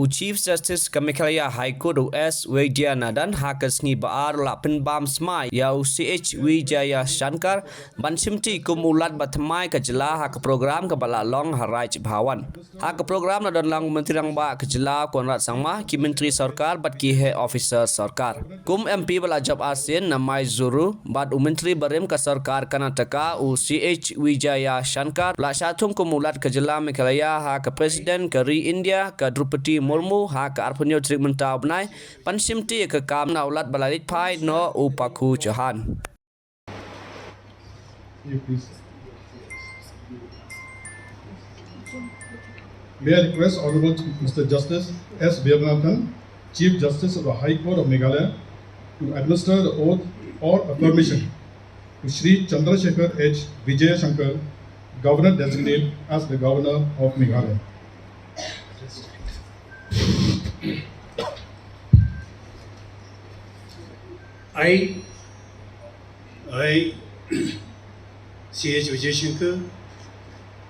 Chief Justice ke Meghalaya High Court US Widyana dan hakasni baar la penbam Smai ya CH Wijaya Shankar ban simti kumulat batmai ke Jylla hak program ke bala long harai bhawan hak program na dan lang menteri rang ba ke Jylla konrat sangma ki menteri sarkar bat ki he officer sarkar kum MP bala job asin na mai zuru bat menteri barim ke sarkar Karnataka CH Wijaya Shankar la syatung kumulat ke Jylla Meghalaya hak presiden ke ri India ke Drupadi Murmu ha ke arpunyo trik mentau benai pan simti ke kam na ulat balalit pai no upaku jahan. May I request Honorable Mr. Justice S. Veerappan, Chief Justice of the High Court of Meghalaya, to administer the oath or affirmation to Shri Chandrasekhar H. Vijaya Shankar, Governor Designate as the Governor of Meghalaya. I, C.H. Vijay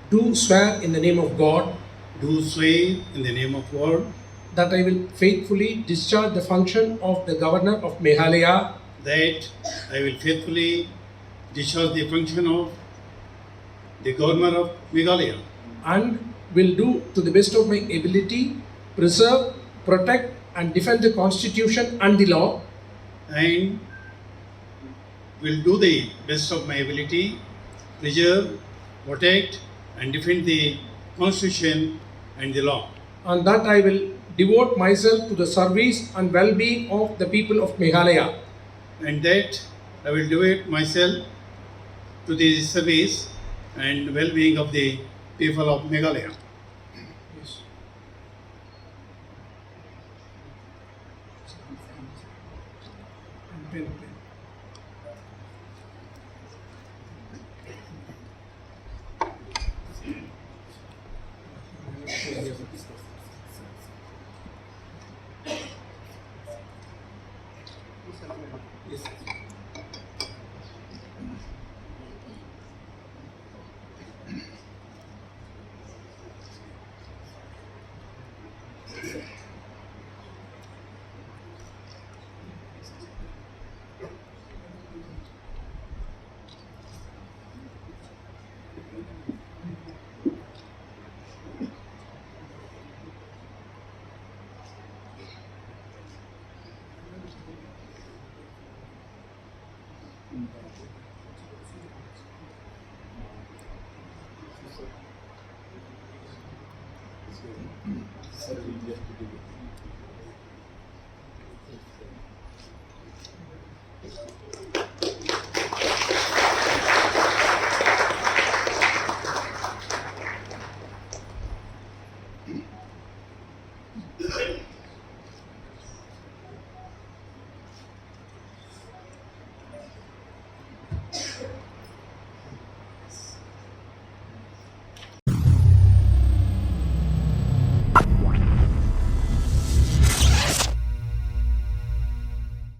do swear in the name of God do swear in the name of God that I will faithfully discharge the function of the Governor of Meghalaya that I will faithfully discharge the function of the Governor of Meghalaya and will do to the best of my ability preserve, protect and defend the Constitution and the law and will do the best of my ability, preserve, protect and defend the Constitution and the law. and that I will devote myself to the service and well-being of the people of Meghalaya. And that I will devote myself to the service and well-being of the people of Meghalaya. Yes.